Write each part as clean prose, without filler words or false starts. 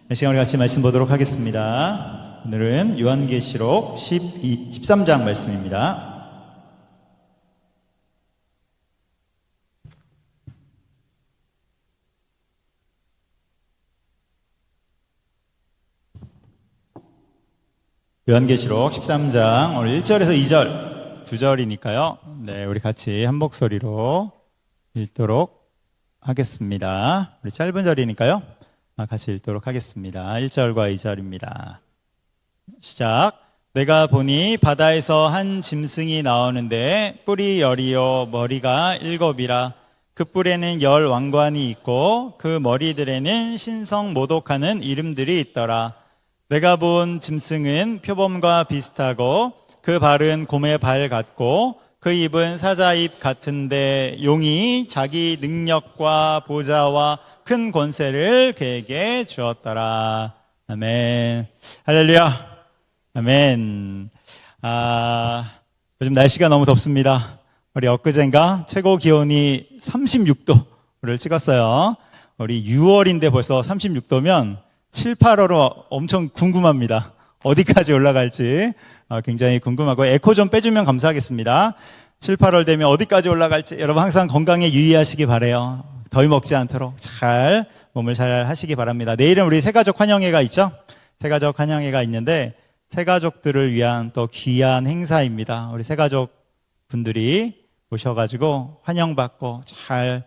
이 시간 우리 같이 말씀 보도록 하겠습니다. 오늘은 요한계시록 13장 말씀입니다. 요한계시록 13장 오늘 1절에서 2절, 2절이니까요. 네, 우리 같이 한 목소리로 읽도록 하겠습니다. 우리 짧은 절이니까요. 같이 읽도록 하겠습니다. 1절과 2절입니다. 시작. 내가 보니 바다에서 한 짐승이 나오는데 뿔이 10이요 머리가 7이라. 그 뿔에는 10 왕관이 있고 그 머리들에는 신성 모독하는 이름들이 있더라. 내가 본 짐승은 표범과 비슷하고 그 발은 곰의 발 같고 그 입은 사자 입 같은데 용이 자기 능력과 보좌와 큰 권세를 그에게 주었더라. 아멘. 할렐루야. 아멘. 요즘 날씨가 너무 덥습니다. 우리 엊그젠가 최고 기온이 36도를 찍었어요. 우리 6월인데 벌써 36도면 7, 8월은 엄청 궁금합니다. 어디까지 올라갈지 굉장히 궁금하고 에코 좀 빼주면 감사하겠습니다. 7, 8월 되면 어디까지 올라갈지 여러분 항상 건강에 유의하시기 바라요. 더위 먹지 않도록 잘 몸을 잘 하시기 바랍니다. 내일은 우리 새가족 환영회가 있죠. 새가족 환영회가 있는데 새가족들을 위한 또 귀한 행사입니다. 우리 새가족 분들이 오셔가지고 환영받고 잘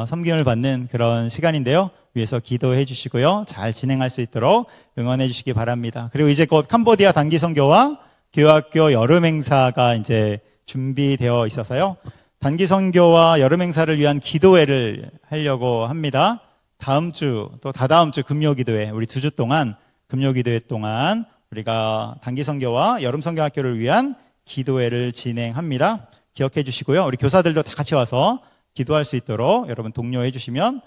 섬김을 받는 그런 시간인데요. 위해서 기도해 주시고요. 잘 진행할 수 있도록 응원해 주시기 바랍니다. 그리고 이제 곧 캄보디아 단기 선교와 교학교 여름 행사가 이제 준비되어 있어서요. 단기 선교와 여름 행사를 위한 기도회를 하려고 합니다. 다음 주 또 다다음 주 금요 기도회, 우리 2주 동안 금요 기도회 동안 우리가 단기 선교와 여름 선교 학교를 위한 기도회를 진행합니다. 기억해 주시고요. 우리 교사들도 다 같이 와서 기도할 수 있도록 여러분 독려해 주시면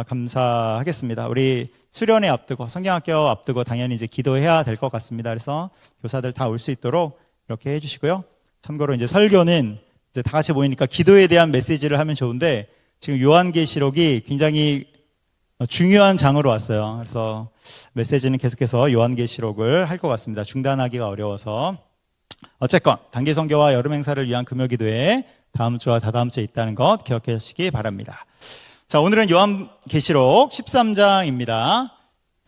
감사하겠습니다. 우리 수련회 앞두고 성경학교 앞두고 당연히 이제 기도해야 될 것 같습니다. 그래서 교사들 다 올 수 있도록 이렇게 해주시고요. 참고로 이제 설교는 이제 다 같이 모이니까 기도에 대한 메시지를 하면 좋은데 지금 요한계시록이 굉장히 중요한 장으로 왔어요. 그래서 메시지는 계속해서 요한계시록을 할 것 같습니다. 중단하기가 어려워서 어쨌건 단기 선교와 여름 행사를 위한 금요 기도회 다음 주와 다다음 주에 있다는 것 기억해 주시기 바랍니다. 자, 오늘은 요한계시록 13장입니다.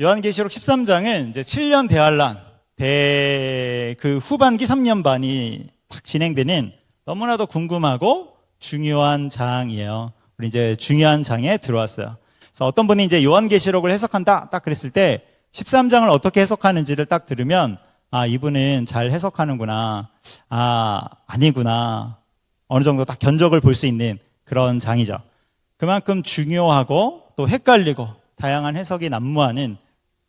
요한계시록 13장은 이제 7년 대환란, 그 후반기 3년 반이 딱 진행되는 너무나도 궁금하고 중요한 장이에요. 우리 이제 중요한 장에 들어왔어요. 그래서 어떤 분이 이제 요한계시록을 해석한다, 딱 그랬을 때 13장을 어떻게 해석하는지를 딱 들으면 이분은 잘 해석하는구나, 아니구나, 어느 정도 딱 견적을 볼 수 있는 그런 장이죠. 그만큼 중요하고 또 헷갈리고 다양한 해석이 난무하는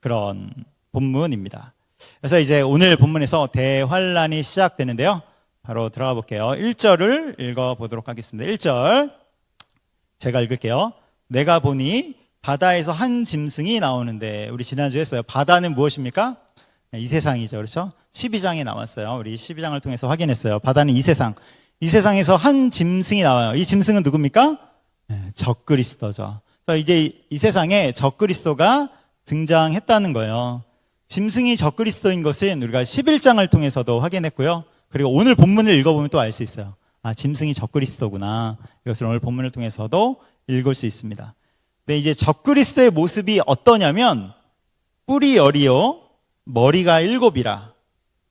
그런 본문입니다. 그래서 이제 오늘 본문에서 대환란이 시작되는데요. 바로 들어가 볼게요. 1절을 읽어보도록 하겠습니다. 1절 제가 읽을게요. 내가 보니 바다에서 한 짐승이 나오는데, 우리 지난주에 했어요. 바다는 무엇입니까? 이 세상이죠. 그렇죠? 12장에 나왔어요. 우리 12장을 통해서 확인했어요. 바다는 이 세상. 이 세상에서 한 짐승이 나와요. 이 짐승은 누굽니까? 적그리스도죠. 그래서 이제 이 세상에 적그리스도가 등장했다는 거예요. 짐승이 적그리스도인 것은 우리가 11장을 통해서도 확인했고요. 그리고 오늘 본문을 읽어보면 또 알 수 있어요. 짐승이 적그리스도구나. 이것을 오늘 본문을 통해서도 읽을 수 있습니다. 근데 이제 적그리스도의 모습이 어떠냐면 뿔이 10이요 머리가 7이라.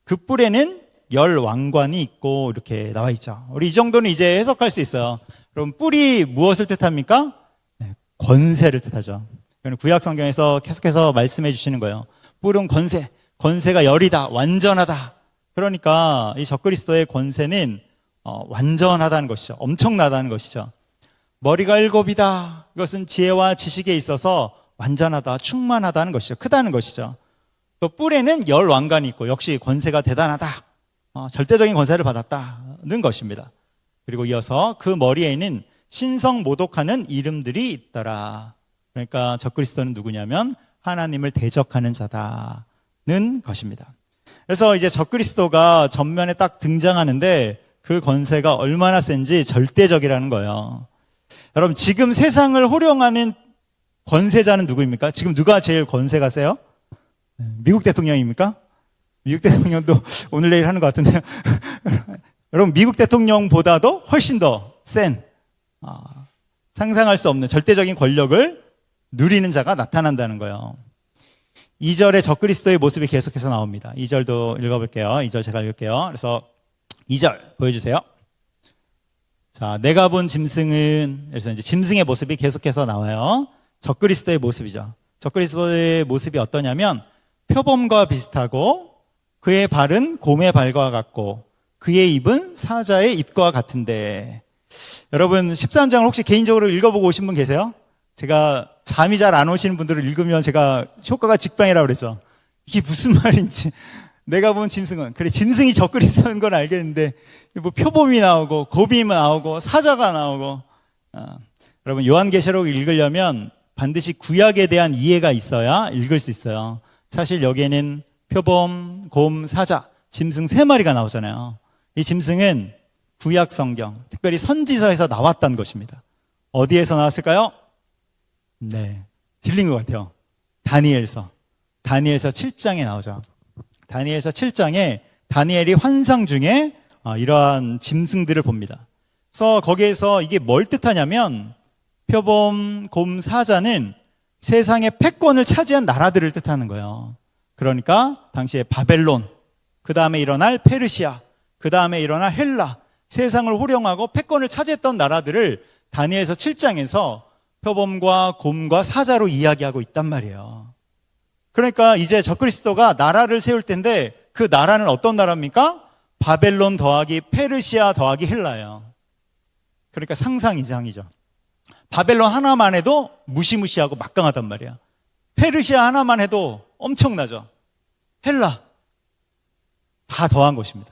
그 뿔에는 10 왕관이 있고 이렇게 나와 있죠. 우리 이 정도는 이제 해석할 수 있어요. 그럼 뿔이 무엇을 뜻합니까? 권세를 뜻하죠. 구약 성경에서 계속해서 말씀해 주시는 거예요. 뿔은 권세가 10이다, 완전하다. 그러니까 이 적그리스도의 권세는 완전하다는 것이죠. 엄청나다는 것이죠. 머리가 7이다. 이것은 지혜와 지식에 있어서 완전하다, 충만하다는 것이죠. 크다는 것이죠. 또 뿔에는 10 왕관이 있고 역시 권세가 대단하다. 절대적인 권세를 받았다는 것입니다. 그리고 이어서 그 머리에는 신성 모독하는 이름들이 있더라. 그러니까 적그리스도는 누구냐면 하나님을 대적하는 자다는 것입니다. 그래서 이제 적그리스도가 전면에 딱 등장하는데 그 권세가 얼마나 센지 절대적이라는 거예요. 여러분, 지금 세상을 호령하는 권세자는 누구입니까? 지금 누가 제일 권세가 세요? 미국 대통령입니까? 미국 대통령도 오늘 내일 하는 것 같은데요. 여러분, 미국 대통령보다도 훨씬 더 센, 상상할 수 없는 절대적인 권력을 누리는 자가 나타난다는 거예요. 2절에 적그리스도의 모습이 계속해서 나옵니다. 2절도 읽어볼게요. 2절 제가 읽을게요. 그래서 2절 보여주세요. 자, 내가 본 짐승은, 그래서 이제 짐승의 모습이 계속해서 나와요. 적그리스도의 모습이죠. 적그리스도의 모습이 어떠냐면 표범과 비슷하고 그의 발은 곰의 발과 같고 그의 입은 사자의 입과 같은데, 여러분 13장을 혹시 개인적으로 읽어보고 오신 분 계세요? 제가 잠이 잘 안 오시는 분들을 읽으면 제가 효과가 직방이라고 그랬죠. 이게 무슨 말인지. 내가 본 짐승은, 그래, 짐승이 적그리스도인 건 알겠는데 뭐 표범이 나오고 곰이 나오고 사자가 나오고. 여러분, 요한계시록 읽으려면 반드시 구약에 대한 이해가 있어야 읽을 수 있어요. 사실 여기에는 표범, 곰, 사자, 짐승 3마리가 나오잖아요. 이 짐승은 구약 성경, 특별히 선지서에서 나왔던 것입니다. 어디에서 나왔을까요? 네, 들린 것 같아요. 다니엘서 7장에 나오죠. 다니엘서 7장에 다니엘이 환상 중에 이러한 짐승들을 봅니다. 그래서 거기에서 이게 뭘 뜻하냐면 표범, 곰, 사자는 세상의 패권을 차지한 나라들을 뜻하는 거예요. 그러니까 당시에 바벨론, 그 다음에 일어날 페르시아, 그 다음에 일어날 헬라, 세상을 호령하고 패권을 차지했던 나라들을 다니엘서 7장에서 표범과 곰과 사자로 이야기하고 있단 말이에요. 그러니까 이제 적그리스도가 나라를 세울 텐데 그 나라는 어떤 나라입니까? 바벨론 더하기 페르시아 더하기 헬라예요. 그러니까 상상 이상이죠. 바벨론 하나만 해도 무시무시하고 막강하단 말이야. 페르시아 하나만 해도 엄청나죠. 헬라 다 더한 것입니다.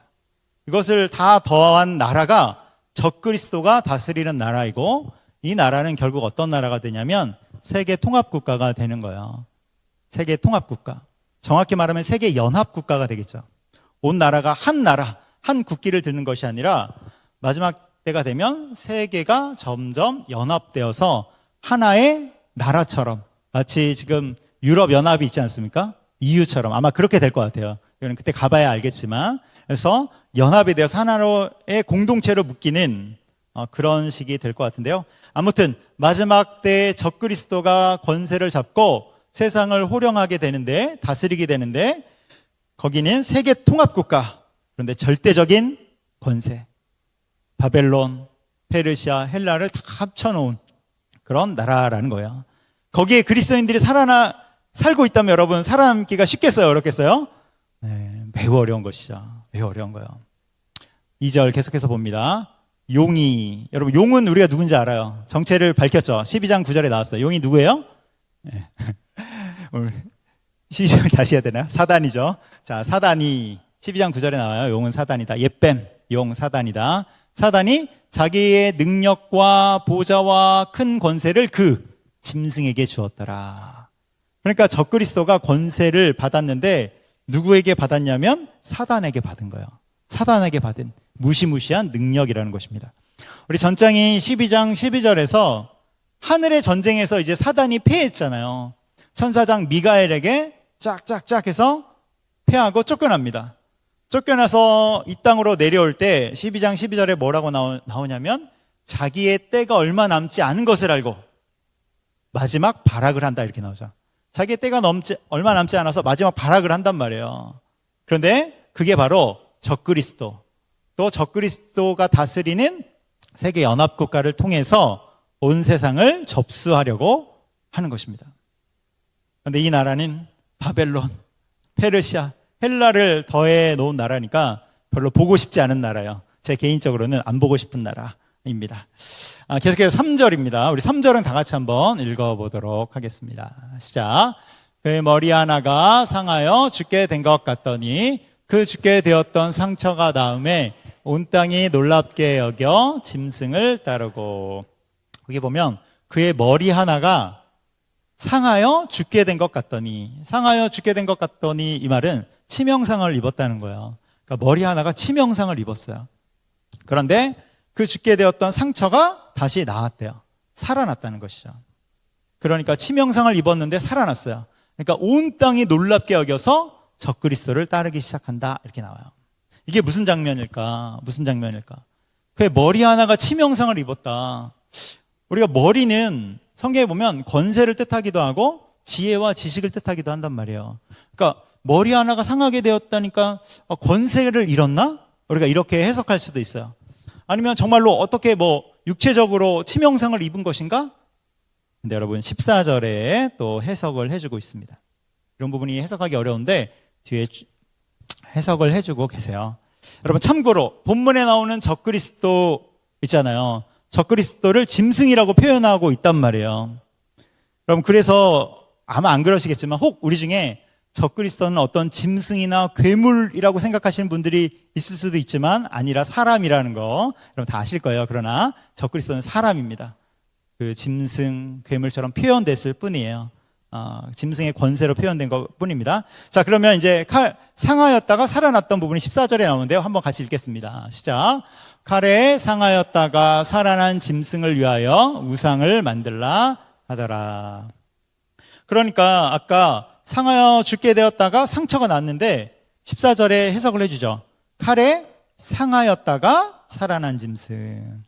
이것을 다 더한 나라가 적그리스도가 다스리는 나라이고, 이 나라는 결국 어떤 나라가 되냐면 세계 통합국가가 되는 거예요. 세계 통합국가, 정확히 말하면 세계 연합국가가 되겠죠. 온 나라가 한 나라, 한 국기를 드는 것이 아니라 마지막 때가 되면 세계가 점점 연합되어서 하나의 나라처럼, 마치 지금 유럽 연합이 있지 않습니까? EU처럼 아마 그렇게 될 것 같아요. 이거는 그때 가봐야 알겠지만, 그래서 연합이 되어서 하나의 공동체로 묶이는 그런 식이 될 것 같은데요. 아무튼 마지막 때 적그리스도가 권세를 잡고 세상을 호령하게 되는데, 다스리게 되는데, 거기는 세계 통합국가, 그런데 절대적인 권세, 바벨론, 페르시아, 헬라를 다 합쳐놓은 그런 나라라는 거예요. 거기에 그리스도인들이 살고 있다면 여러분 살아남기가 쉽겠어요? 어렵겠어요? 네, 매우 어려운 것이죠. 매우 어려운 거예요. 2절 계속해서 봅니다. 용이, 여러분 용은 우리가 누군지 알아요. 정체를 밝혔죠. 12장 9절에 나왔어요. 용이 누구예요? 네. 오늘 12절 다시 해야 되나요? 사단이죠. 자, 사단이 12장 9절에 나와요. 용은 사단이다. 옛뱀, 용 사단이다. 사단이 자기의 능력과 보좌와 큰 권세를 그 짐승에게 주었더라. 그러니까 적그리스도가 권세를 받았는데 누구에게 받았냐면 사단에게 받은 거예요. 사단에게 받은 무시무시한 능력이라는 것입니다. 우리 전장인 12장 12절에서 하늘의 전쟁에서 이제 사단이 패했잖아요. 천사장 미가엘에게 쫙쫙쫙 해서 패하고 쫓겨납니다. 쫓겨나서 이 땅으로 내려올 때 12장 12절에 뭐라고 나오냐면 자기의 때가 얼마 남지 않은 것을 알고 마지막 발악을 한다, 이렇게 나오죠. 자기의 때가 얼마 남지 않아서 마지막 발악을 한단 말이에요. 그런데 그게 바로 적그리스도, 또 적그리스도가 다스리는 세계 연합국가를 통해서 온 세상을 접수하려고 하는 것입니다. 그런데 이 나라는 바벨론, 페르시아, 헬라를 더해 놓은 나라니까 별로 보고 싶지 않은 나라예요. 제 개인적으로는 안 보고 싶은 나라입니다. 계속해서 3절입니다. 우리 3절은 다 같이 한번 읽어보도록 하겠습니다. 시작. 그의 머리 하나가 상하여 죽게 된 것 같더니 그 죽게 되었던 상처가 나음에 온 땅이 놀랍게 여겨 짐승을 따르고. 여기 보면 그의 머리 하나가 상하여 죽게 된 것 같더니, 상하여 죽게 된 것 같더니, 이 말은 치명상을 입었다는 거예요. 그러니까 머리 하나가 치명상을 입었어요. 그런데 그 죽게 되었던 상처가 다시 나았대요. 살아났다는 것이죠. 그러니까 치명상을 입었는데 살아났어요. 그러니까 온 땅이 놀랍게 여겨서 적그리스도를 따르기 시작한다. 이렇게 나와요. 이게 무슨 장면일까? 무슨 장면일까? 그의 머리 하나가 치명상을 입었다. 우리가 머리는 성경에 보면 권세를 뜻하기도 하고 지혜와 지식을 뜻하기도 한단 말이에요. 그러니까 머리 하나가 상하게 되었다니까 권세를 잃었나? 우리가 이렇게 해석할 수도 있어요. 아니면 정말로 어떻게 육체적으로 치명상을 입은 것인가? 근데 여러분 14절에 또 해석을 해주고 있습니다. 이런 부분이 해석하기 어려운데 뒤에 해석을 해주고 계세요. 여러분 참고로 본문에 나오는 적그리스도 있잖아요. 적그리스도를 짐승이라고 표현하고 있단 말이에요. 여러분 그래서 아마 안 그러시겠지만 혹 우리 중에 적그리스도는 어떤 짐승이나 괴물이라고 생각하시는 분들이 있을 수도 있지만 아니라 사람이라는 거 여러분 다 아실 거예요. 그러나 적그리스도는 사람입니다. 그 짐승, 괴물처럼 표현됐을 뿐이에요. 짐승의 권세로 표현된 것 뿐입니다. 자, 그러면 이제 상하였다가 살아났던 부분이 14절에 나오는데요. 한번 같이 읽겠습니다. 시작. 칼에 상하였다가 살아난 짐승을 위하여 우상을 만들라 하더라. 그러니까 아까 상하여 죽게 되었다가 상처가 났는데 14절에 해석을 해주죠. 칼에 상하였다가 살아난 짐승.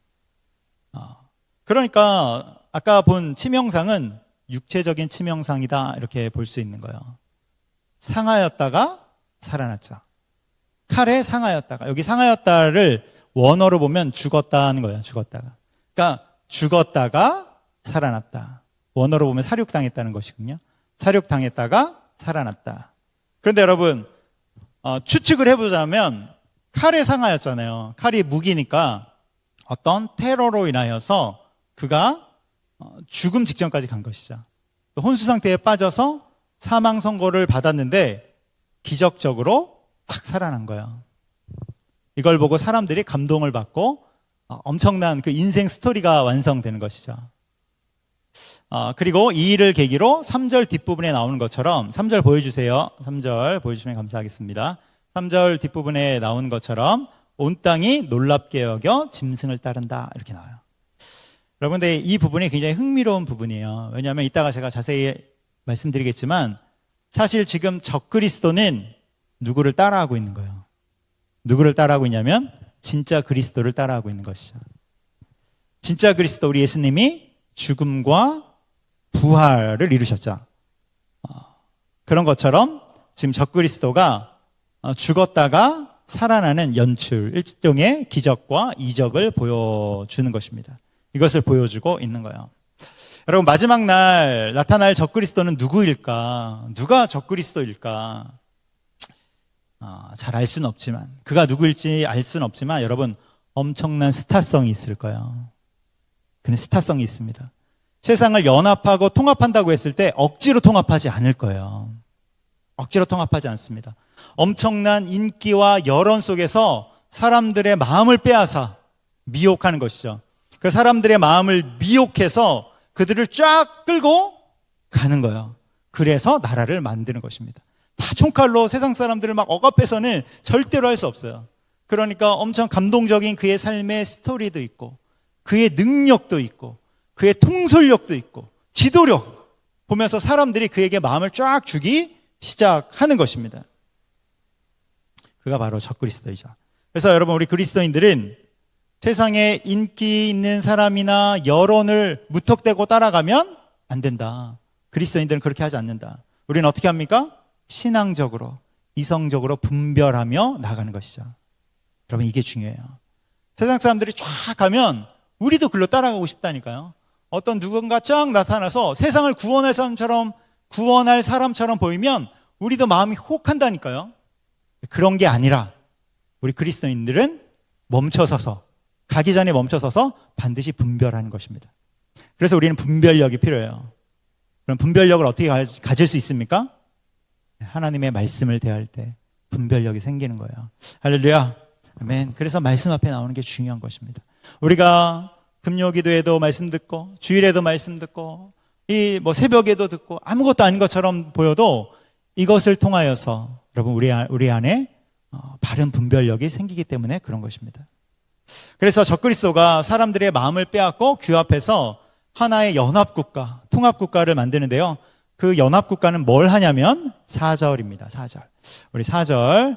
그러니까 아까 본 치명상은 육체적인 치명상이다 이렇게 볼 수 있는 거예요. 상하였다가 살아났죠. 칼에 상하였다가, 여기 상하였다를 원어로 보면 죽었다는 거예요. 죽었다가. 그러니까 죽었다가 살아났다. 원어로 보면 사륙당했다는 것이군요. 사륙당했다가 살아났다. 그런데 여러분 추측을 해보자면 칼에 상하였잖아요. 칼이 무기니까 어떤 테러로 인하여서 그가 죽음 직전까지 간 것이죠. 혼수 상태에 빠져서 사망 선고를 받았는데 기적적으로 탁 살아난 거예요. 이걸 보고 사람들이 감동을 받고 엄청난 그 인생 스토리가 완성되는 것이죠. 그리고 이 일을 계기로 3절 뒷부분에 나오는 것처럼 3절 보여주세요. 3절 보여주시면 감사하겠습니다. 3절 뒷부분에 나오는 것처럼 온 땅이 놀랍게 여겨 짐승을 따른다 이렇게 나와요. 여러분들 이 부분이 굉장히 흥미로운 부분이에요. 왜냐하면 이따가 제가 자세히 말씀드리겠지만 사실 지금 적그리스도는 누구를 따라하고 있는 거예요. 누구를 따라하고 있냐면 진짜 그리스도를 따라하고 있는 것이죠. 진짜 그리스도 우리 예수님이 죽음과 부활을 이루셨죠. 그런 것처럼 지금 적그리스도가 죽었다가 살아나는 연출, 일종의 기적과 이적을 보여주는 것입니다. 이것을 보여주고 있는 거예요. 여러분 마지막 날 나타날 적그리스도는 누구일까? 누가 적그리스도일까? 잘 알 수는 없지만 그가 누구일지 알 수는 없지만 여러분 엄청난 스타성이 있을 거예요. 그는 스타성이 있습니다. 세상을 연합하고 통합한다고 했을 때 억지로 통합하지 않을 거예요. 억지로 통합하지 않습니다. 엄청난 인기와 여론 속에서 사람들의 마음을 빼앗아 미혹하는 것이죠. 그 사람들의 마음을 미혹해서 그들을 쫙 끌고 가는 거예요. 그래서 나라를 만드는 것입니다. 다 총칼로 세상 사람들을 막 억압해서는 절대로 할 수 없어요. 그러니까 엄청 감동적인 그의 삶의 스토리도 있고 그의 능력도 있고 그의 통솔력도 있고 지도력 보면서 사람들이 그에게 마음을 쫙 주기 시작하는 것입니다. 그가 바로 적그리스도이죠. 그래서 여러분 우리 그리스도인들은 세상에 인기 있는 사람이나 여론을 무턱대고 따라가면 안 된다. 그리스도인들은 그렇게 하지 않는다. 우리는 어떻게 합니까? 신앙적으로, 이성적으로 분별하며 나가는 것이죠. 여러분 이게 중요해요. 세상 사람들이 쫙 가면 우리도 글로 따라가고 싶다니까요. 어떤 누군가 쫙 나타나서 세상을 구원할 사람처럼 보이면 우리도 마음이 혹한다니까요. 그런 게 아니라 우리 그리스도인들은 멈춰서서 가기 전에 멈춰서서 반드시 분별하는 것입니다. 그래서 우리는 분별력이 필요해요. 그럼 분별력을 어떻게 가질 수 있습니까? 하나님의 말씀을 대할 때 분별력이 생기는 거예요. 할렐루야. 아멘. 그래서 말씀 앞에 나오는 게 중요한 것입니다. 우리가 금요기도에도 말씀 듣고 주일에도 말씀 듣고 이 새벽에도 듣고 아무것도 아닌 것처럼 보여도 이것을 통하여서 여러분 우리 안에 바른 분별력이 생기기 때문에 그런 것입니다. 그래서 적그리스도가 사람들의 마음을 빼앗고 규합해서 하나의 연합국가, 통합국가를 만드는데요. 그 연합국가는 뭘 하냐면 4절입니다. 4절. 우리 4절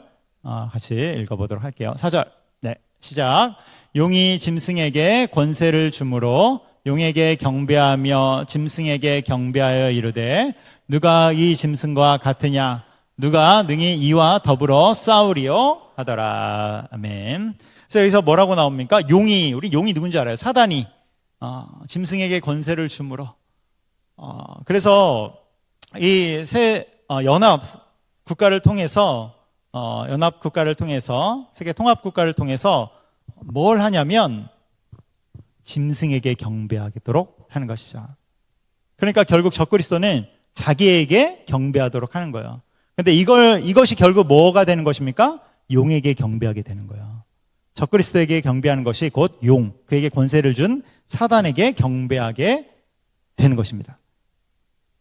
같이 읽어보도록 할게요. 4절. 네, 시작. 용이 짐승에게 권세를 주므로 용에게 경배하며 짐승에게 경배하여 이르되 누가 이 짐승과 같으냐? 누가 능히 이와 더불어 싸우리요? 하더라. 아멘. 그래서 여기서 뭐라고 나옵니까? 우리 용이 누군지 알아요? 사단이 짐승에게 권세를 주므로. 그래서 이 세 연합 국가를 통해서 세계 통합 국가를 통해서 뭘 하냐면 짐승에게 경배하도록 하는 것이죠. 그러니까 결국 적그리스도는 자기에게 경배하도록 하는 거예요. 근데 이것이 결국 뭐가 되는 것입니까? 용에게 경배하게 되는 거예요. 적그리스도에게 경배하는 것이 곧 그에게 권세를 준 사단에게 경배하게 되는 것입니다.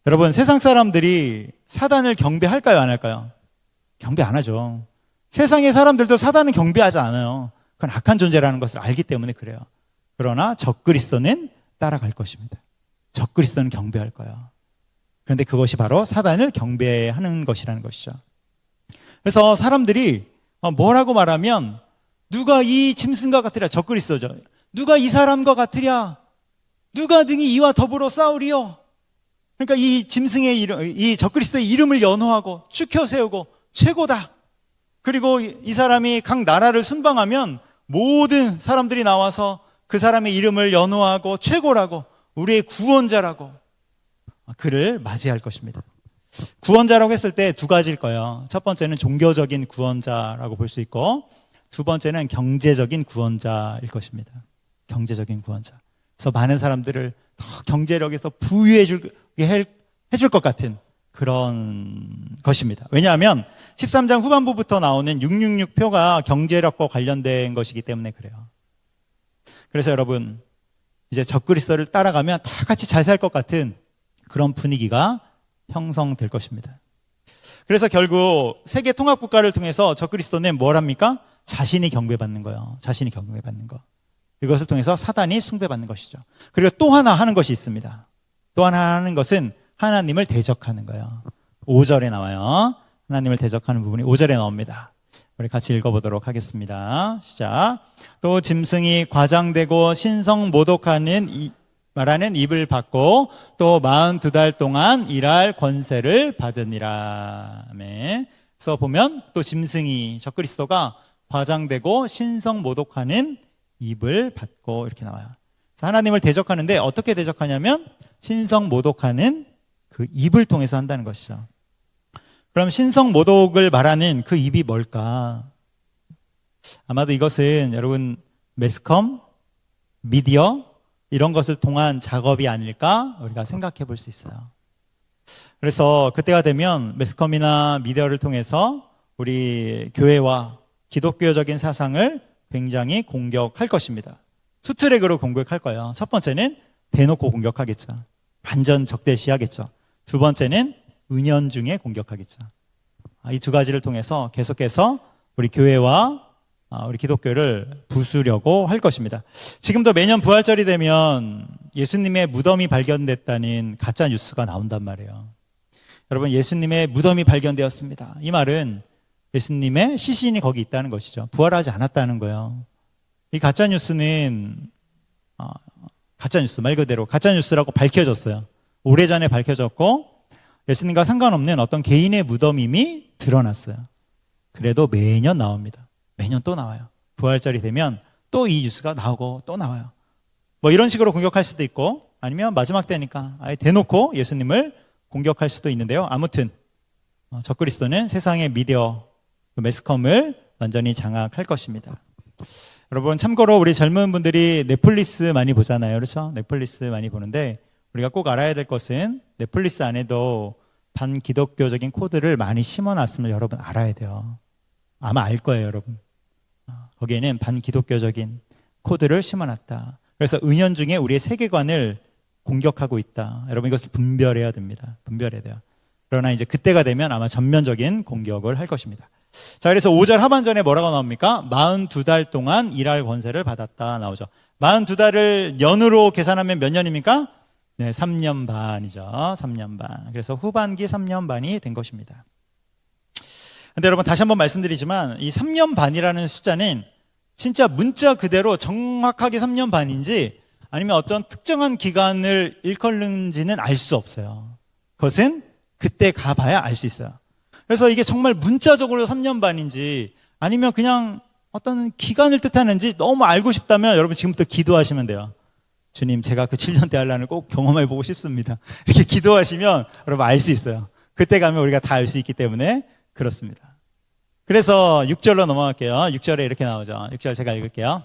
여러분, 세상 사람들이 사단을 경배할까요, 안 할까요? 경배 안 하죠. 세상의 사람들도 사단은 경배하지 않아요. 그건 악한 존재라는 것을 알기 때문에 그래요. 그러나 적그리스도는 따라갈 것입니다. 적그리스도는 경배할 거예요. 그런데 그것이 바로 사단을 경배하는 것이라는 것이죠. 그래서 사람들이 뭐라고 말하면 누가 이 짐승과 같으랴, 적그리스도죠. 누가 이 사람과 같으랴, 누가 등이 이와 더불어 싸우리요. 그러니까 이 짐승의 이름, 이 적그리스도의 이름을 연호하고 추켜 세우고 최고다. 그리고 이 사람이 각 나라를 순방하면 모든 사람들이 나와서 그 사람의 이름을 연호하고 최고라고, 우리의 구원자라고 그를 맞이할 것입니다. 구원자라고 했을 때 두 가지일 거예요. 첫 번째는 종교적인 구원자라고 볼 수 있고, 두 번째는 경제적인 구원자일 것입니다. 경제적인 구원자. 그래서 많은 사람들을 더 경제력에서 부유해줄 것 같은 그런 것입니다. 왜냐하면 13장 후반부부터 나오는 666표가 경제력과 관련된 것이기 때문에 그래요. 그래서 여러분, 이제 적그리스도를 따라가면 다 같이 잘 살 것 같은 그런 분위기가 형성될 것입니다. 그래서 결국 세계 통합 국가를 통해서 적그리스도는 뭘 합니까? 자신이 경배받는 거예요. 자신이 경배받는 거. 이것을 통해서 사단이 숭배받는 것이죠. 그리고 또 하나 하는 것이 있습니다. 또 하나 하는 것은 하나님을 대적하는 거예요. 5절에 나와요. 하나님을 대적하는 부분이 5절에 나옵니다. 우리 같이 읽어보도록 하겠습니다. 시작. 또 짐승이 과장되고 신성 모독하는 말하는 입을 받고 또 42달 동안 일할 권세를 받으니라. 아멘. 그래서 보면 또 짐승이, 적그리스도가 과장되고 신성 모독하는 입을 받고 이렇게 나와요. 그래서 하나님을 대적하는데 어떻게 대적하냐면 신성 모독하는 그 입을 통해서 한다는 것이죠. 그럼 신성 모독을 말하는 그 입이 뭘까? 아마도 이것은 여러분 매스컴, 미디어 이런 것을 통한 작업이 아닐까 우리가 생각해 볼 수 있어요. 그래서 그때가 되면 매스컴이나 미디어를 통해서 우리 교회와 기독교적인 사상을 굉장히 공격할 것입니다. 투트랙으로 공격할 거예요. 첫 번째는 대놓고 공격하겠죠. 완전 적대시하겠죠. 두 번째는 은연중에 공격하겠죠. 이 두 가지를 통해서 계속해서 우리 교회와 우리 기독교를 부수려고 할 것입니다. 지금도 매년 부활절이 되면 예수님의 무덤이 발견됐다는 가짜 뉴스가 나온단 말이에요. 여러분, 예수님의 무덤이 발견되었습니다. 이 말은 예수님의 시신이 거기 있다는 것이죠. 부활하지 않았다는 거예요. 이 가짜 뉴스는 가짜 뉴스, 말 그대로 가짜 뉴스라고 밝혀졌어요. 오래전에 밝혀졌고 예수님과 상관없는 어떤 개인의 무덤임이 드러났어요. 그래도 매년 나옵니다. 매년 또 나와요. 부활절이 되면 또 이 뉴스가 나오고 또 나와요. 뭐 이런 식으로 공격할 수도 있고, 아니면 마지막 때니까 아예 대놓고 예수님을 공격할 수도 있는데요. 아무튼 적그리스도는 세상의 미디어, 매스컴을 완전히 장악할 것입니다. 여러분, 참고로 우리 젊은 분들이 넷플릭스 많이 보잖아요. 그렇죠? 넷플릭스 많이 보는데 우리가 꼭 알아야 될 것은 넷플릭스 안에도 반기독교적인 코드를 많이 심어놨음을 여러분 알아야 돼요. 아마 알 거예요, 여러분. 거기에는 반기독교적인 코드를 심어놨다. 그래서 은연중에 우리의 세계관을 공격하고 있다. 여러분, 이것을 분별해야 됩니다. 분별해야 돼요. 그러나 이제 그때가 되면 아마 전면적인 공격을 할 것입니다. 자, 그래서 5절 하반전에 뭐라고 나옵니까? 42달 동안 일할 권세를 받았다 나오죠. 42달을 년으로 계산하면 몇 년입니까? 네, 3년 반이죠. 3년 반. 그래서 후반기 3년 반이 된 것입니다. 근데 여러분 다시 한번 말씀드리지만 이 3년 반이라는 숫자는 진짜 문자 그대로 정확하게 3년 반인지 아니면 어떤 특정한 기간을 일컫는지는 알 수 없어요. 그것은 그때 가봐야 알 수 있어요. 그래서 이게 정말 문자적으로 3년 반인지 아니면 그냥 어떤 기간을 뜻하는지 너무 알고 싶다면 여러분 지금부터 기도하시면 돼요. 주님, 제가 그 7년 대환란을 꼭 경험해 보고 싶습니다. 이렇게 기도하시면 여러분 알 수 있어요. 그때 가면 우리가 다 알 수 있기 때문에 그렇습니다. 그래서 6절로 넘어갈게요. 6절에 이렇게 나오죠. 6절 제가 읽을게요.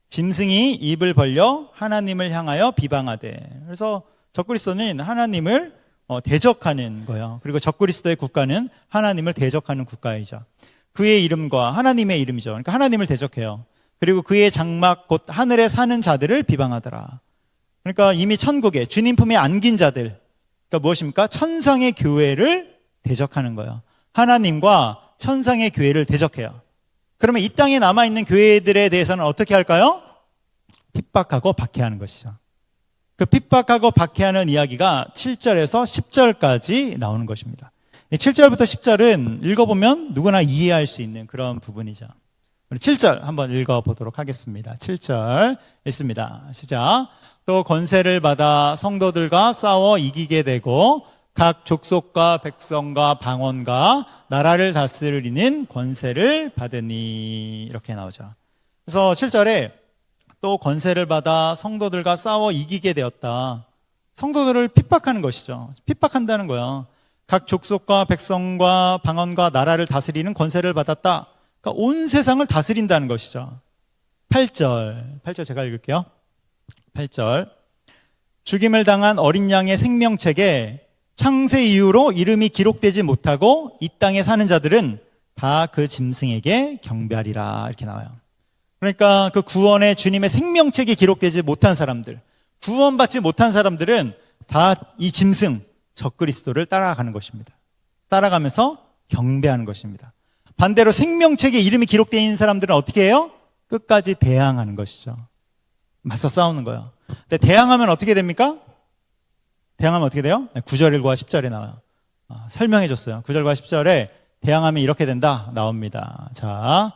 짐승이 입을 벌려 하나님을 향하여 비방하되. 그래서 적그리스도는 하나님을 대적하는 거예요. 그리고 적그리스도의 국가는 하나님을 대적하는 국가이죠. 그의 이름과 하나님의 이름이죠. 그러니까 하나님을 대적해요. 그리고 그의 장막 곧 하늘에 사는 자들을 비방하더라. 그러니까 이미 천국에 주님 품에 안긴 자들, 그러니까 무엇입니까? 천상의 교회를 대적하는 거예요. 하나님과 천상의 교회를 대적해요. 그러면 이 땅에 남아있는 교회들에 대해서는 어떻게 할까요? 핍박하고 박해하는 것이죠. 그 핍박하고 박해하는 이야기가 7절에서 10절까지 나오는 것입니다. 7절부터 10절은 읽어보면 누구나 이해할 수 있는 그런 부분이죠. 우리 7절 한번 읽어보도록 하겠습니다. 7절 읽습니다. 시작. 또 권세를 받아 성도들과 싸워 이기게 되고 각 족속과 백성과 방언과 나라를 다스리는 권세를 받으니, 이렇게 나오죠. 그래서 7절에 또 권세를 받아 성도들과 싸워 이기게 되었다. 성도들을 핍박하는 것이죠. 핍박한다는 거예요. 각 족속과 백성과 방언과 나라를 다스리는 권세를 받았다. 그러니까 온 세상을 다스린다는 것이죠. 8절 제가 읽을게요. 8절. 죽임을 당한 어린 양의 생명책에 창세 이후로 이름이 기록되지 못하고 이 땅에 사는 자들은 다 그 짐승에게 경배하리라, 이렇게 나와요. 그러니까 그 구원의 주님의 생명책에 기록되지 못한 사람들, 구원받지 못한 사람들은 다 이 짐승 적그리스도를 따라가는 것입니다. 따라가면서 경배하는 것입니다. 반대로 생명책에 이름이 기록되어 있는 사람들은 어떻게 해요? 끝까지 대항하는 것이죠. 맞서 싸우는 거예요. 근데 대항하면 어떻게 됩니까? 대항하면 어떻게 돼요? 9절 1과 10절에 나와요. 설명해 줬어요. 9절과 10절에 대항하면 이렇게 된다 나옵니다. 자,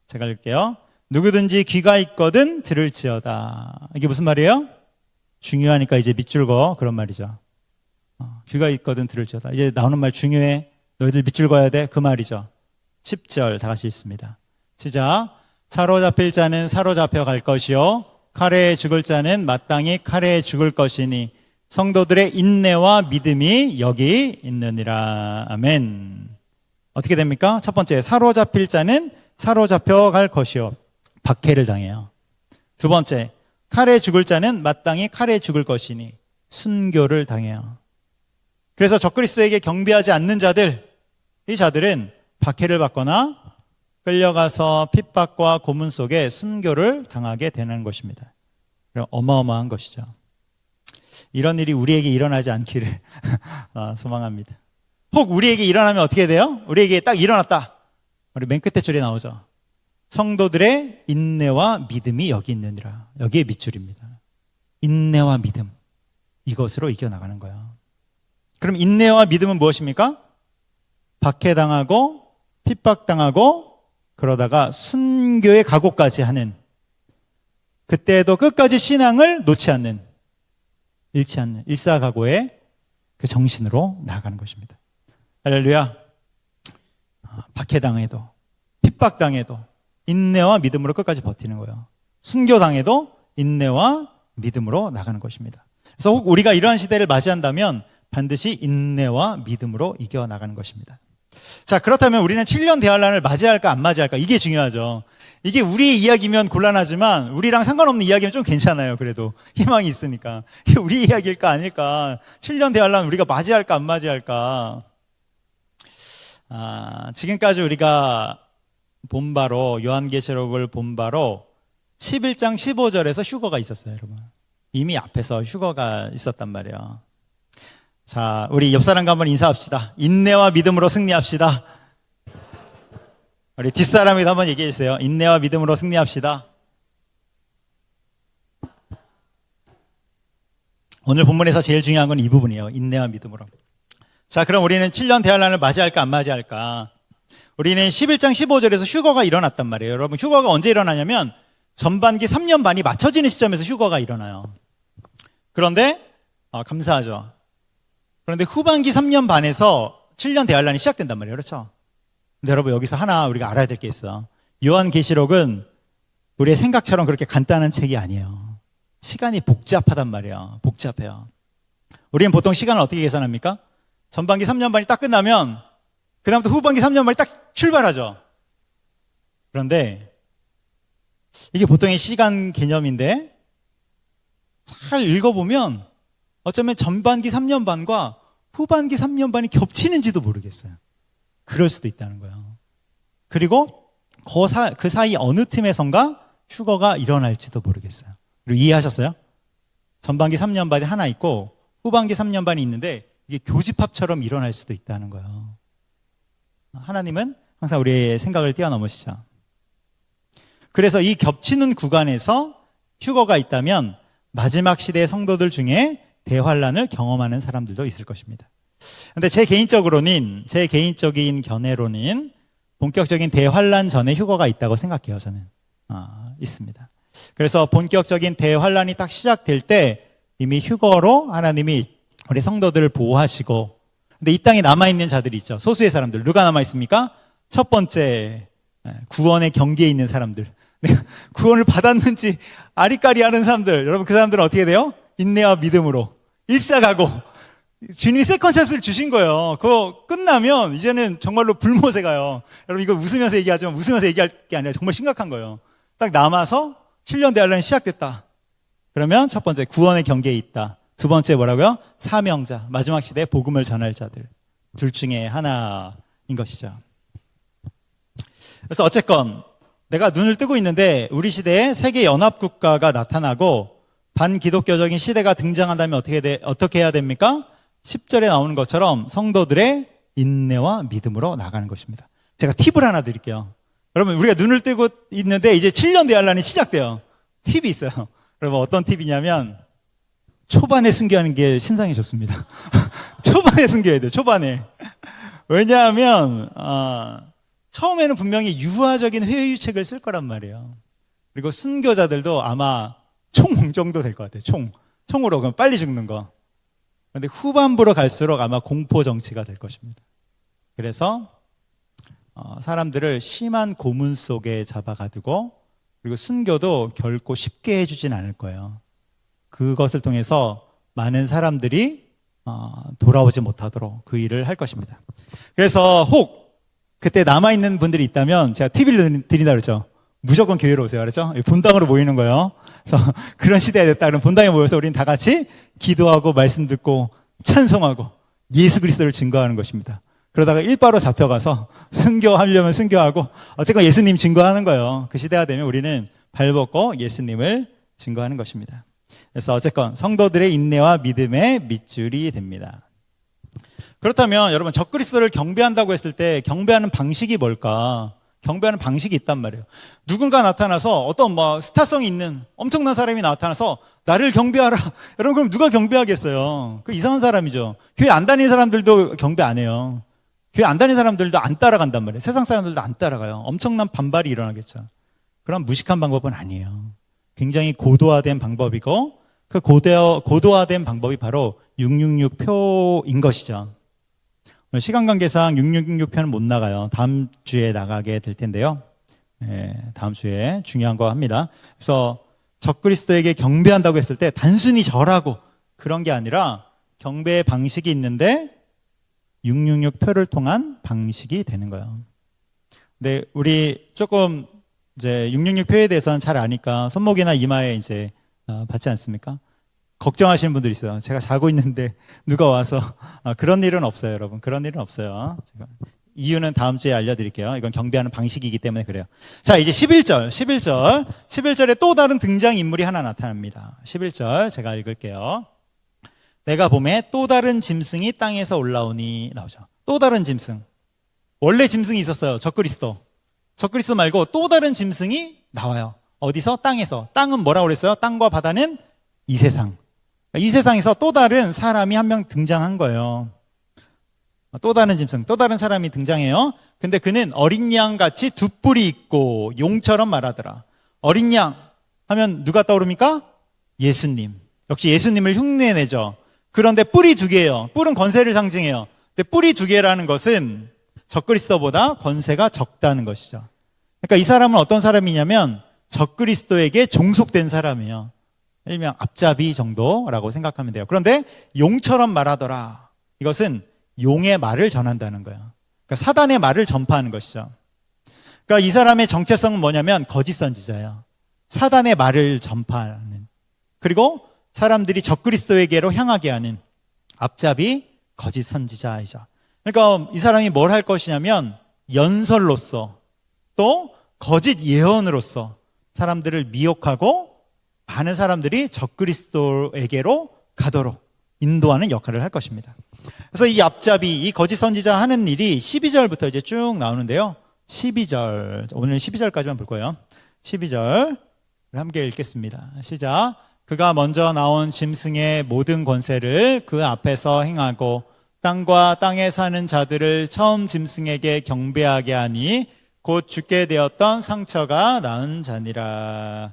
제가 읽을게요. 누구든지 귀가 있거든 들을지어다. 이게 무슨 말이에요? 중요하니까 이제 밑줄 그어, 그런 말이죠. 귀가 있거든 들을지어다. 이제 나오는 말 중요해. 너희들 밑줄 그어야 돼. 그 말이죠. 10절 다 같이 읽습니다. 시작. 사로잡힐 자는 사로잡혀 갈 것이요 칼에 죽을 자는 마땅히 칼에 죽을 것이니 성도들의 인내와 믿음이 여기 있느니라. 아멘. 어떻게 됩니까? 첫 번째, 사로잡힐 자는 사로잡혀 갈 것이요, 박해를 당해요. 두 번째, 칼에 죽을 자는 마땅히 칼에 죽을 것이니 순교를 당해요. 그래서 적그리스도에게 경배하지 않는 자들, 이 자들은 박해를 받거나 끌려가서 핍박과 고문 속에 순교를 당하게 되는 것입니다. 어마어마한 것이죠. 이런 일이 우리에게 일어나지 않기를 소망합니다. 혹 우리에게 일어나면 어떻게 돼요? 우리에게 딱 일어났다. 우리 맨 끝에 줄에 나오죠. 성도들의 인내와 믿음이 여기 있느니라. 여기에 밑줄입니다. 인내와 믿음, 이것으로 이겨나가는 거예요. 그럼 인내와 믿음은 무엇입니까? 박해당하고 핍박당하고 그러다가 순교의 각오까지 하는, 그때도 끝까지 신앙을 놓지 않는, 잃지 않는 일사각오의 그 정신으로 나아가는 것입니다. 할렐루야. 박해당해도 핍박당해도 인내와 믿음으로 끝까지 버티는 거예요. 순교당해도 인내와 믿음으로 나가는 것입니다. 그래서 혹 우리가 이러한 시대를 맞이한다면 반드시 인내와 믿음으로 이겨나가는 것입니다. 자, 그렇다면 우리는 7년 대환란을 맞이할까 안 맞이할까, 이게 중요하죠. 이게 우리의 이야기면 곤란하지만 우리랑 상관없는 이야기면 좀 괜찮아요. 그래도 희망이 있으니까. 이게 우리 이야기일까 아닐까, 7년 대환란 우리가 맞이할까 안 맞이할까. 지금까지 우리가 본바로, 요한계시록을 본바로 11장 15절에서 휴거가 있었어요. 여러분, 이미 앞에서 휴거가 있었단 말이에요. 자, 우리 옆 사람과 한번 인사합시다. 인내와 믿음으로 승리합시다. 우리 뒷사람에도 한번 얘기해 주세요. 인내와 믿음으로 승리합시다. 오늘 본문에서 제일 중요한 건 이 부분이에요. 인내와 믿음으로. 자, 그럼 우리는 7년 대환란을 맞이할까 안 맞이할까? 우리는 11장 15절에서 휴거가 일어났단 말이에요. 여러분, 휴거가 언제 일어나냐면 전반기 3년 반이 맞춰지는 시점에서 휴거가 일어나요. 그런데 감사하죠. 그런데 후반기 3년 반에서 7년 대환란이 시작된단 말이에요. 그렇죠? 근데 여러분, 여기서 하나 우리가 알아야 될 게 있어. 요한계시록은 우리의 생각처럼 그렇게 간단한 책이 아니에요. 시간이 복잡하단 말이에요. 복잡해요. 우리는 보통 시간을 어떻게 계산합니까? 전반기 3년 반이 딱 끝나면 그 다음부터 후반기 3년 반이 딱 출발하죠. 그런데 이게 보통의 시간 개념인데 잘 읽어보면 어쩌면 전반기 3년 반과 후반기 3년 반이 겹치는지도 모르겠어요. 그럴 수도 있다는 거예요. 그리고 그 사이 어느 틈에선가 휴거가 일어날지도 모르겠어요. 그리고 이해하셨어요? 전반기 3년 반이 하나 있고 후반기 3년 반이 있는데 이게 교집합처럼 일어날 수도 있다는 거예요. 하나님은 항상 우리의 생각을 뛰어넘으시죠. 그래서 이 겹치는 구간에서 휴거가 있다면 마지막 시대의 성도들 중에 대환란을 경험하는 사람들도 있을 것입니다. 근데 제 개인적인 견해로는 본격적인 대환란 전에 휴거가 있다고 생각해요. 저는 있습니다. 그래서 본격적인 대환란이 딱 시작될 때 이미 휴거로 하나님이 우리 성도들을 보호하시고, 근데 이 땅에 남아있는 자들이 있죠. 소수의 사람들. 누가 남아있습니까? 첫 번째, 구원의 경계에 있는 사람들. 구원을 받았는지 아리까리하는 사람들. 여러분, 그 사람들은 어떻게 돼요? 인내와 믿음으로 일사가고 주님이 세컨 찬스를 주신 거예요. 그거 끝나면 이제는 정말로 불못에 가요. 여러분, 이거 웃으면서 얘기하지만 웃으면서 얘기할 게 아니라 정말 심각한 거예요. 딱 남아서 7년 대환란이 시작됐다. 그러면 첫 번째, 구원의 경계에 있다. 두 번째 뭐라고요? 사명자, 마지막 시대에 복음을 전할 자들. 둘 중에 하나인 것이죠. 그래서 어쨌건 내가 눈을 뜨고 있는데 우리 시대에 세계 연합국가가 나타나고 반기독교적인 시대가 등장한다면 어떻게 해야 됩니까? 10절에 나오는 것처럼 성도들의 인내와 믿음으로 나가는 것입니다. 제가 팁을 하나 드릴게요. 여러분, 우리가 눈을 뜨고 있는데 이제 7년 대환란이 시작돼요. 팁이 있어요. 여러분, 어떤 팁이냐면 초반에 순교하는 게 신상이 좋습니다. 초반에 순교해야 돼요. 초반에. 왜냐하면 처음에는 분명히 유화적인 회유책을 쓸 거란 말이에요. 그리고 순교자들도 아마 총 정도 될 것 같아요. 총으로 그럼 빨리 죽는 거. 그런데 후반부로 갈수록 아마 공포 정치가 될 것입니다. 그래서 사람들을 심한 고문 속에 잡아가두고, 그리고 순교도 결코 쉽게 해주진 않을 거예요. 그것을 통해서 많은 사람들이 돌아오지 못하도록 그 일을 할 것입니다. 그래서 혹 그때 남아있는 분들이 있다면 제가 TV를 드린다 그랬죠. 무조건 교회로 오세요. 그랬죠? 본당으로 모이는 거예요. 그래서 그런 시대가 됐다 그러면 본당에 모여서 우리는 다 같이 기도하고 말씀 듣고 찬송하고 예수 그리스도를 증거하는 것입니다. 그러다가 일바로 잡혀가서 순교하려면 순교하고 어쨌건 예수님 증거하는 거예요. 그 시대가 되면 우리는 발벗고 예수님을 증거하는 것입니다. 그래서 어쨌건 성도들의 인내와 믿음의 밑줄이 됩니다. 그렇다면 여러분, 적그리스도를 경배한다고 했을 때 경배하는 방식이 뭘까? 경배하는 방식이 있단 말이에요. 누군가 나타나서 어떤 스타성이 있는 엄청난 사람이 나타나서 나를 경배하라. 여러분, 그럼 누가 경배하겠어요? 그 이상한 사람이죠. 교회 안 다니는 사람들도 경배 안 해요. 교회 안 다니는 사람들도 안 따라간단 말이에요. 세상 사람들도 안 따라가요. 엄청난 반발이 일어나겠죠. 그런 무식한 방법은 아니에요. 굉장히 고도화된 방법이고, 그 고도화된 방법이 바로 666표인 것이죠. 시간 관계상 666표는 못 나가요. 다음 주에 나가게 될 텐데요. 다음 주에 중요한 거 합니다. 그래서 적그리스도에게 경배한다고 했을 때 단순히 절하고 그런 게 아니라 경배의 방식이 있는데 666표를 통한 방식이 되는 거예요. 근데 우리 조금 이제 666표에 대해서는 잘 아니까 손목이나 이마에 이제 받지 않습니까? 걱정하시는 분들이 있어요. 제가 자고 있는데 누가 와서 그런 일은 없어요, 여러분. 그런 일은 없어요. 이유는 다음 주에 알려드릴게요. 이건 경배하는 방식이기 때문에 그래요. 자, 이제 11절에 또 다른 등장인물이 하나 나타납니다. 11절 제가 읽을게요. 내가 봄에 또 다른 짐승이 땅에서 올라오니 나오죠. 또 다른 짐승. 원래 짐승이 있었어요. 적그리스도 말고 또 다른 짐승이 나와요. 어디서? 땅에서. 땅은 뭐라고 그랬어요? 땅과 바다는 이 세상. 이 세상에서 또 다른 사람이 한 명 등장한 거예요. 또 다른 짐승, 또 다른 사람이 등장해요. 근데 그는 어린 양같이 두 뿔이 있고 용처럼 말하더라. 어린 양 하면 누가 떠오릅니까? 예수님. 역시 예수님을 흉내내죠. 그런데 뿔이 두 개예요. 뿔은 권세를 상징해요. 근데 뿔이 두 개라는 것은 적그리스도보다 권세가 적다는 것이죠. 그러니까 이 사람은 어떤 사람이냐면 적그리스도에게 종속된 사람이에요. 일명 앞잡이 정도라고 생각하면 돼요. 그런데 용처럼 말하더라. 이것은 용의 말을 전한다는 거예요. 그러니까 사단의 말을 전파하는 것이죠. 그러니까 이 사람의 정체성은 뭐냐면 거짓 선지자예요. 사단의 말을 전파하는, 그리고 사람들이 적그리스도에게로 향하게 하는 앞잡이 거짓 선지자이죠. 그러니까 이 사람이 뭘 할 것이냐면 연설로서 또 거짓 예언으로서 사람들을 미혹하고 많은 사람들이 적그리스도에게로 가도록 인도하는 역할을 할 것입니다. 그래서 이 앞잡이, 이 거짓 선지자 하는 일이 12절부터 이제 쭉 나오는데요. 12절, 오늘 12절까지만 볼 거예요. 12절 함께 읽겠습니다. 시작. 그가 먼저 나온 짐승의 모든 권세를 그 앞에서 행하고 땅과 땅에 사는 자들을 처음 짐승에게 경배하게 하니 곧 죽게 되었던 상처가 나은 자니라.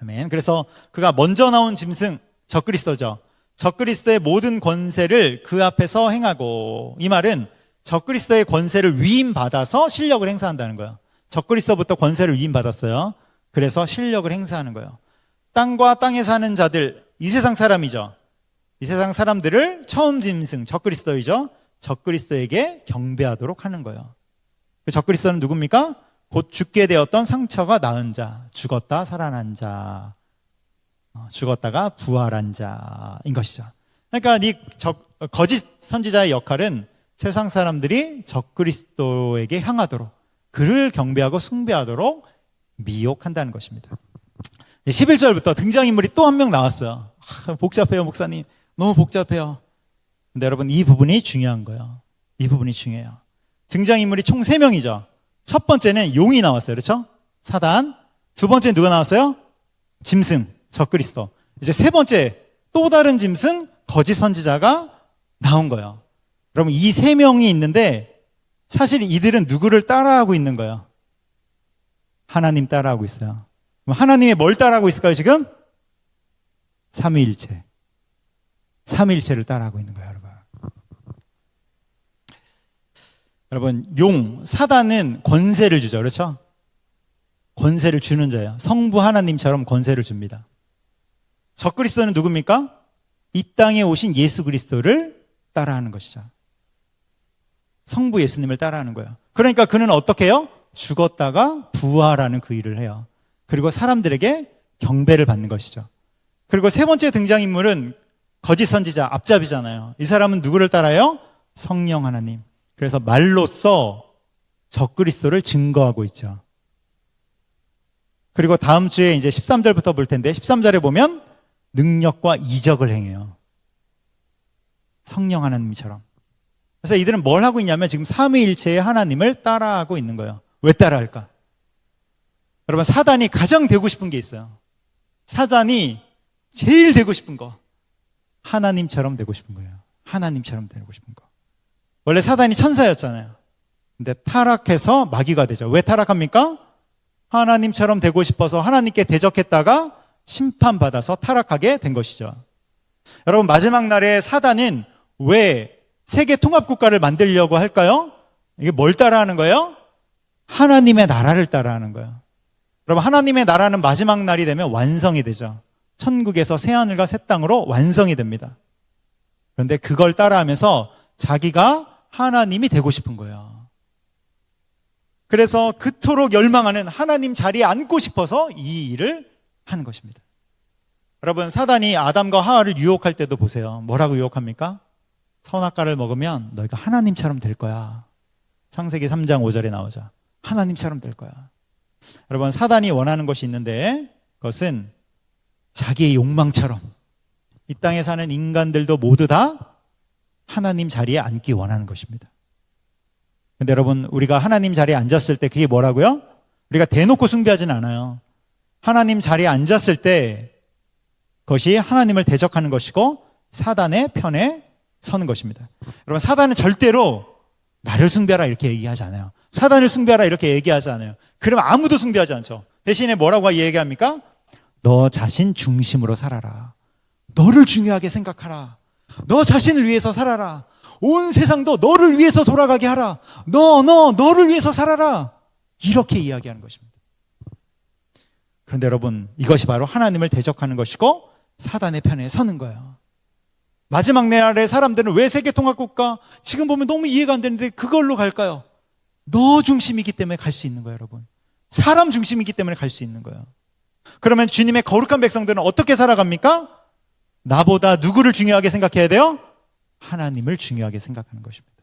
아멘. 그래서 그가 먼저 나온 짐승, 적그리스도죠. 적그리스도의 모든 권세를 그 앞에서 행하고, 이 말은 적그리스도의 권세를 위임받아서 실력을 행사한다는 거예요. 적그리스도부터 권세를 위임받았어요. 그래서 실력을 행사하는 거예요. 땅과 땅에 사는 자들, 이 세상 사람이죠. 이 세상 사람들을 처음 짐승, 적그리스도이죠. 적그리스도에게 경배하도록 하는 거예요. 적그리스도는 누굽니까? 곧 죽게 되었던 상처가 나은 자, 죽었다 살아난 자, 죽었다가 부활한 자인 것이죠. 그러니까 이 거짓 선지자의 역할은 세상 사람들이 적그리스도에게 향하도록, 그를 경배하고 숭배하도록 미혹한다는 것입니다. 11절부터 등장인물이 또 한 명 나왔어요. 복잡해요, 목사님. 너무 복잡해요. 근데 여러분, 이 부분이 중요한 거예요. 이 부분이 중요해요. 등장인물이 총 3명이죠. 첫 번째는 용이 나왔어요. 그렇죠? 사단. 두 번째는 누가 나왔어요? 짐승, 적그리스도. 이제 세 번째, 또 다른 짐승, 거짓 선지자가 나온 거예요. 여러분, 이 3명이 있는데 사실 이들은 누구를 따라하고 있는 거예요? 하나님 따라하고 있어요. 그럼 하나님의 뭘 따라하고 있을까요, 지금? 삼위일체. 삼위일체를 따라하고 있는 거예요, 여러분. 여러분, 용, 사단은 권세를 주죠. 그렇죠? 권세를 주는 자예요. 성부 하나님처럼 권세를 줍니다. 적그리스도는 누굽니까? 이 땅에 오신 예수 그리스도를 따라하는 것이죠. 성부 예수님을 따라하는 거예요. 그러니까 그는 어떻게 해요? 죽었다가 부활하는 그 일을 해요. 그리고 사람들에게 경배를 받는 것이죠. 그리고 세 번째 등장인물은 거짓 선지자, 앞잡이잖아요. 이 사람은 누구를 따라요? 성령 하나님. 그래서 말로써 적그리스도를 증거하고 있죠. 그리고 다음 주에 이제 13절부터 볼 텐데 13절에 보면 능력과 이적을 행해요. 성령 하나님처럼. 그래서 이들은 뭘 하고 있냐면 지금 삼위일체의 하나님을 따라하고 있는 거예요. 왜 따라할까? 여러분, 사단이 가장 되고 싶은 게 있어요. 사단이 제일 되고 싶은 거, 하나님처럼 되고 싶은 거예요. 하나님처럼 되고 싶은 거. 원래 사단이 천사였잖아요. 근데 타락해서 마귀가 되죠. 왜 타락합니까? 하나님처럼 되고 싶어서 하나님께 대적했다가 심판받아서 타락하게 된 것이죠. 여러분, 마지막 날에 사단은 왜 세계 통합국가를 만들려고 할까요? 이게 뭘 따라하는 거예요? 하나님의 나라를 따라하는 거예요. 여러분, 하나님의 나라는 마지막 날이 되면 완성이 되죠. 천국에서 새하늘과 새 땅으로 완성이 됩니다. 그런데 그걸 따라하면서 자기가 하나님이 되고 싶은 거예요. 그래서 그토록 열망하는 하나님 자리에 앉고 싶어서 이 일을 하는 것입니다. 여러분, 사단이 아담과 하와를 유혹할 때도 보세요. 뭐라고 유혹합니까? 선악과를 먹으면 너희가 하나님처럼 될 거야. 창세기 3장 5절에 나오죠. 하나님처럼 될 거야. 여러분, 사단이 원하는 것이 있는데 그것은 자기의 욕망처럼 이 땅에 사는 인간들도 모두 다 하나님 자리에 앉기 원하는 것입니다. 근데 여러분, 우리가 하나님 자리에 앉았을 때 그게 뭐라고요? 우리가 대놓고 숭배하진 않아요. 하나님 자리에 앉았을 때 그것이 하나님을 대적하는 것이고 사단의 편에 서는 것입니다. 여러분, 사단은 절대로 나를 숭배하라 이렇게 얘기하지 않아요. 사단을 숭배하라 이렇게 얘기하지 않아요. 그러면 아무도 숭배하지 않죠. 대신에 뭐라고 얘기합니까? 너 자신 중심으로 살아라. 너를 중요하게 생각하라. 너 자신을 위해서 살아라. 온 세상도 너를 위해서 돌아가게 하라. 너를 위해서 살아라. 이렇게 이야기하는 것입니다. 그런데 여러분, 이것이 바로 하나님을 대적하는 것이고 사단의 편에 서는 거예요. 마지막 날의 사람들은 왜 세계통합국가 지금 보면 너무 이해가 안 되는데 그걸로 갈까요? 너 중심이기 때문에 갈 수 있는 거예요, 여러분. 사람 중심이기 때문에 갈 수 있는 거예요. 그러면 주님의 거룩한 백성들은 어떻게 살아갑니까? 나보다 누구를 중요하게 생각해야 돼요? 하나님을 중요하게 생각하는 것입니다.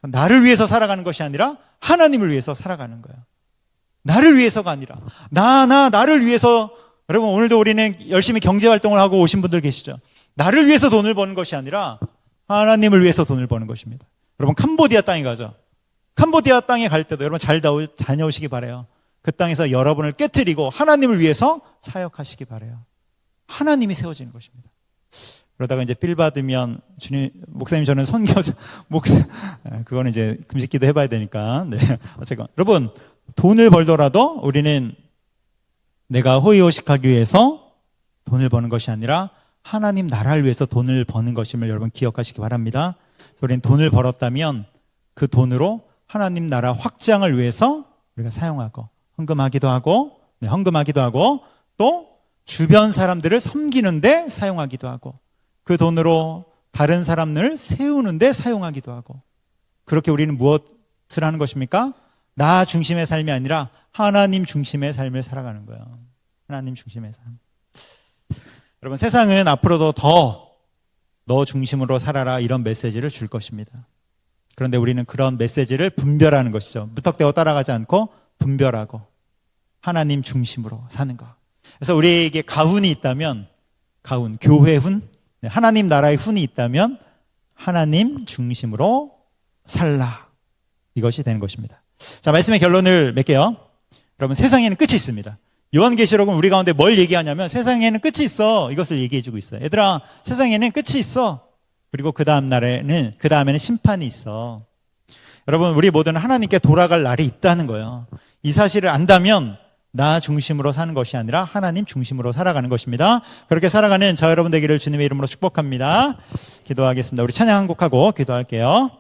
나를 위해서 살아가는 것이 아니라 하나님을 위해서 살아가는 거예요. 나를 위해서가 아니라 나를 위해서. 여러분, 오늘도 우리는 열심히 경제활동을 하고 오신 분들 계시죠? 나를 위해서 돈을 버는 것이 아니라 하나님을 위해서 돈을 버는 것입니다. 여러분, 캄보디아 땅에 가죠. 캄보디아 땅에 갈 때도 여러분 잘 다녀오시기 바라요. 그 땅에서 여러분을 깨트리고 하나님을 위해서 사역하시기 바라요. 하나님이 세워지는 것입니다. 그러다가 이제 빌 받으면 주님, 목사님 저는 선교사, 그거는 이제 금식기도 해봐야 되니까. 네. 어쨌건 여러분, 돈을 벌더라도 우리는 내가 호의호식하기 위해서 돈을 버는 것이 아니라 하나님 나라를 위해서 돈을 버는 것임을 여러분 기억하시기 바랍니다. 우리는 돈을 벌었다면 그 돈으로 하나님 나라 확장을 위해서 우리가 사용하고 헌금하기도 하고, 또 주변 사람들을 섬기는데 사용하기도 하고, 그 돈으로 다른 사람을 세우는데 사용하기도 하고, 그렇게 우리는 무엇을 하는 것입니까? 나 중심의 삶이 아니라 하나님 중심의 삶을 살아가는 거예요. 하나님 중심의 삶. 여러분, 세상은 앞으로도 더 너 중심으로 살아라 이런 메시지를 줄 것입니다. 그런데 우리는 그런 메시지를 분별하는 것이죠. 무턱대고 따라가지 않고 분별하고 하나님 중심으로 사는 것. 그래서 우리에게 가훈이 있다면, 교회 훈, 하나님 나라의 훈이 있다면 하나님 중심으로 살라. 이것이 되는 것입니다. 자, 말씀의 결론을 맺게요. 여러분, 세상에는 끝이 있습니다. 요한계시록은 우리 가운데 뭘 얘기하냐면 세상에는 끝이 있어. 이것을 얘기해주고 있어요. 얘들아, 세상에는 끝이 있어. 그리고 그 다음에는 심판이 있어. 여러분, 우리 모두는 하나님께 돌아갈 날이 있다는 거예요. 이 사실을 안다면 나 중심으로 사는 것이 아니라 하나님 중심으로 살아가는 것입니다. 그렇게 살아가는 저 여러분 되기를 주님의 이름으로 축복합니다. 기도하겠습니다. 우리 찬양 한 곡하고 기도할게요.